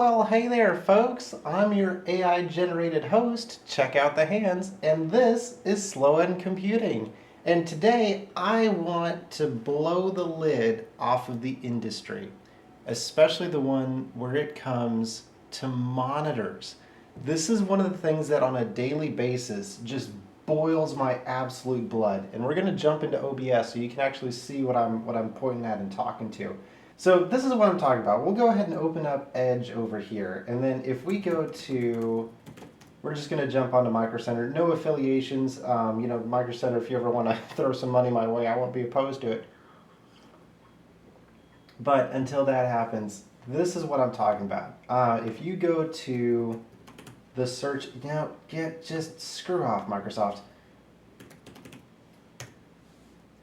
Well, hey there, folks. I'm your AI generated host. Check out the hands. And this is Slow End Computing. And today I want to blow the lid off of the industry, especially the one where it comes to monitors. This is one of the things that on a daily basis just boils my absolute blood. And we're going to jump into OBS so you can actually see what I'm pointing at and talking to. So this is what I'm talking about. We'll go ahead and open up Edge over here. And then if we go to, we're just going to jump onto Micro Center. No affiliations. Micro Center, if you ever want to throw some money my way, I won't be opposed to it. But until that happens, this is what I'm talking about. If you go to the search, just screw off Microsoft.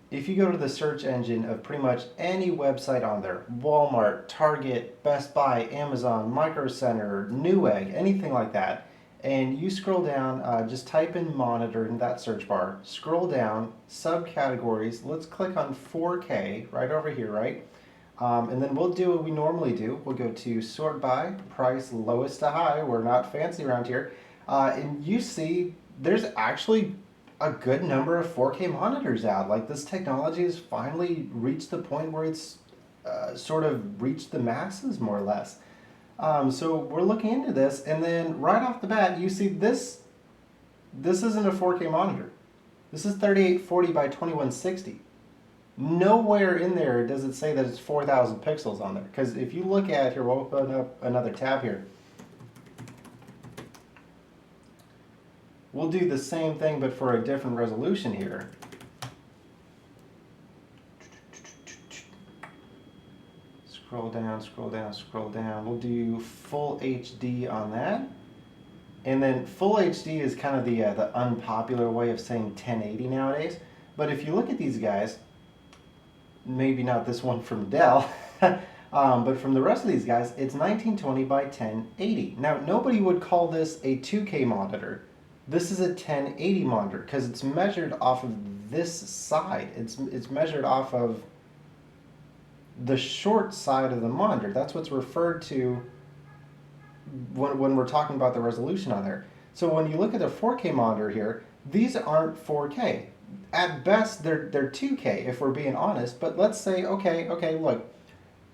If you go to the search engine of pretty much any website on there, Walmart, Target, Best Buy, Amazon, Micro Center, Newegg, anything like that, and you scroll down, just type in monitor in that search bar, scroll down, subcategories, let's click on 4K right over here, right? And then we'll do what we normally do. We'll go to sort by, price lowest to high. We're not fancy around here. And you see there's actually a good number of 4K monitors out. Like, this technology has finally reached the point where it's sort of reached the masses, more or less. So we're looking into this, and then right off the bat, you see this. This isn't a 4K monitor. This is 3840 by 2160. Nowhere in there does it say that it's 4,000 pixels on there. Because if you look at here, we'll open up another tab here. We'll do the same thing, but for a different resolution here. Scroll down, scroll down, scroll down. We'll do full HD on that. And then full HD is kind of the unpopular way of saying 1080 nowadays. But if you look at these guys, maybe not this one from Dell, but from the rest of these guys, it's 1920 by 1080. Now, nobody would call this a 2K monitor. This is a 1080 monitor because it's measured off of this side. It's measured off of the short side of the monitor. That's what's referred to when we're talking about the resolution on there. So when you look at a 4K monitor here, these aren't 4K. At best, they're 2K if we're being honest. But let's say, okay, look.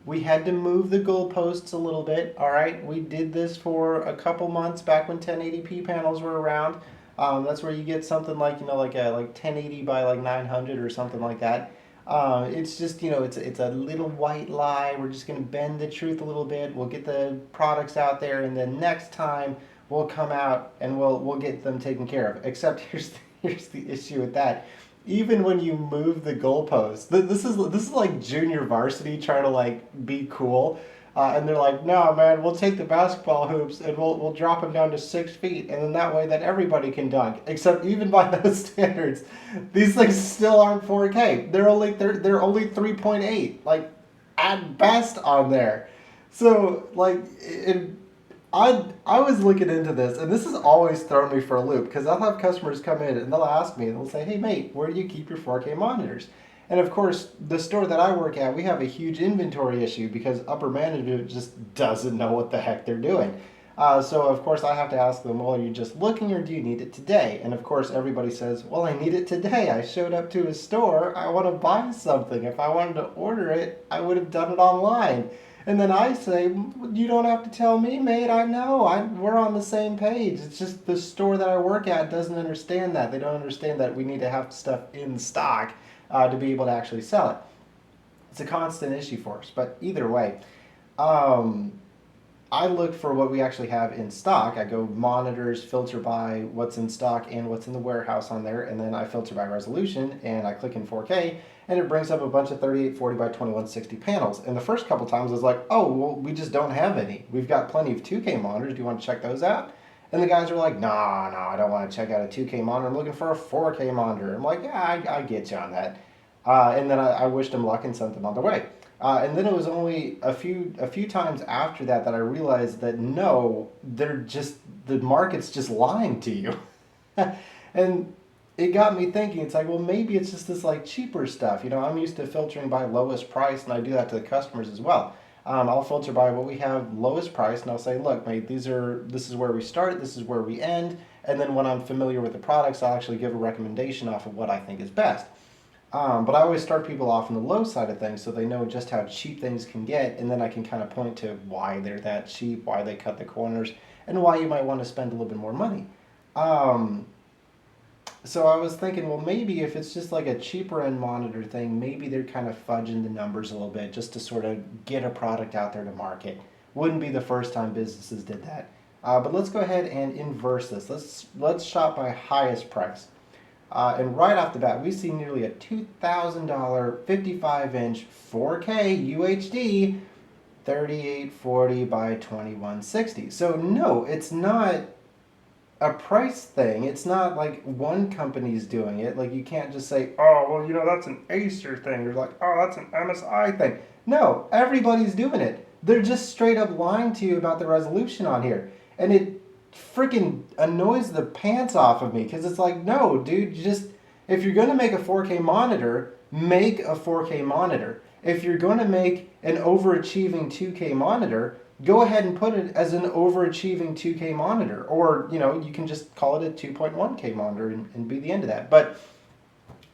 We had to move the goalposts a little bit, all right? We did this for a couple months back when 1080p panels were around. That's where you get something like, like 1080 by like 900 or something like that. It's just, it's a little white lie. We're just going to bend the truth a little bit. We'll get the products out there, and then next time we'll come out and we'll get them taken care of. Except here's the issue with that. Even when you move the goalposts, this is like junior varsity trying to like be cool, and they're like, no man, we'll take the basketball hoops and we'll drop them down to 6 feet, and then that way that everybody can dunk. Except even by those standards, these things still aren't 4K. They're only 3.8, like at best on there. So like I was looking into this, and this has always thrown me for a loop because I'll have customers come in and they'll ask me, they'll say, hey mate, where do you keep your 4K monitors? And of course, the store that I work at, we have a huge inventory issue because upper management just doesn't know what the heck they're doing. So of course I have to ask them, well, are you just looking or do you need it today? And of course everybody says, well, I need it today. I showed up to a store, I want to buy something. If I wanted to order it, I would have done it online. And then I say, you don't have to tell me, mate. I know. We're on the same page. It's just the store that I work at doesn't understand that. They don't understand that we need to have stuff in stock to be able to actually sell it. It's a constant issue for us. But either way, I look for what we actually have in stock. I go monitors, filter by what's in stock and what's in the warehouse on there, and then I filter by resolution, and I click in 4K, and it brings up a bunch of 3840 by 2160 panels. And the first couple times I was like, oh, well, we just don't have any. We've got plenty of 2K monitors. Do you want to check those out? And the guys are like, no, I don't want to check out a 2K monitor. I'm looking for a 4K monitor. I'm like, yeah, I get you on that. And then I wished them luck and sent them on their way. And then it was only a few times after that I realized that no, the market's just lying to you. And it got me thinking, it's like, well, maybe it's just this like cheaper stuff. I'm used to filtering by lowest price, and I do that to the customers as well. I'll filter by what we have lowest price, and I'll say, look, mate, this is where we start, this is where we end, and then when I'm familiar with the products, I'll actually give a recommendation off of what I think is best. But I always start people off on the low side of things so they know just how cheap things can get, and then I can kind of point to why they're that cheap, why they cut the corners, and why you might want to spend a little bit more money. Um, so I was thinking, well, maybe if it's just like a cheaper end monitor thing, maybe they're kind of fudging the numbers a little bit just to sort of get a product out there to market. Wouldn't be the first time businesses did that. But let's go ahead and inverse this. Let's shop by highest price. And right off the bat, we see nearly a $2,000 55-inch 4K UHD 3840 by 2160. So no, it's not a price thing. It's not like one company's doing it. Like you can't just say, oh, well, that's an Acer thing. Or like, oh, that's an MSI thing. No, everybody's doing it. They're just straight up lying to you about the resolution on here. And it freaking annoys the pants off of me because it's like, no, dude, if you're going to make a 4K monitor, make a 4K monitor. If you're going to make an overachieving 2K monitor, go ahead and put it as an overachieving 2K monitor. Or, you can just call it a 2.1K monitor and be the end of that. But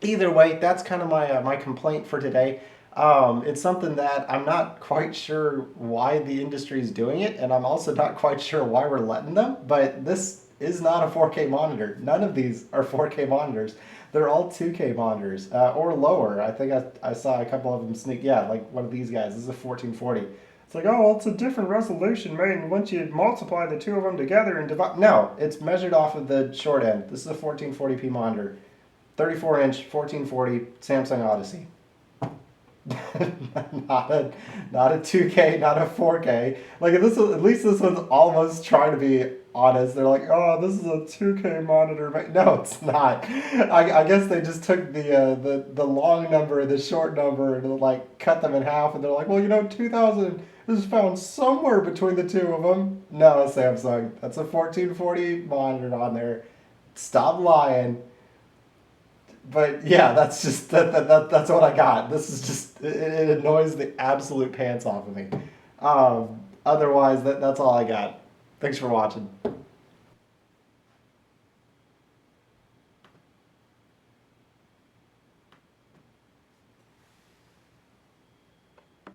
either way, that's kind of my complaint for today. It's something that I'm not quite sure why the industry is doing it, and I'm also not quite sure why we're letting them, but this is not a 4K monitor. None of these are 4K monitors. They're all 2K monitors, or lower. I think I saw a couple of them sneak, like one of these guys. This is a 1440. It's like, oh, well, it's a different resolution, man. Once you multiply the two of them together and divide... No, it's measured off of the short end. This is a 1440p monitor. 34-inch, 1440 Samsung Odyssey. not a 2K, not a 4K. Like at least this one's almost trying to be honest. They're like, oh, this is a 2K monitor, but no, it's not. I guess they just took the long number and the short number and like cut them in half, and they're like, well, 2000 is found somewhere between the two of them. No, Samsung, that's a 1440 monitor on there. Stop lying. But yeah, that's just that's what I got. This is just it annoys the absolute pants off of me. Otherwise, that's all I got. Thanks for watching.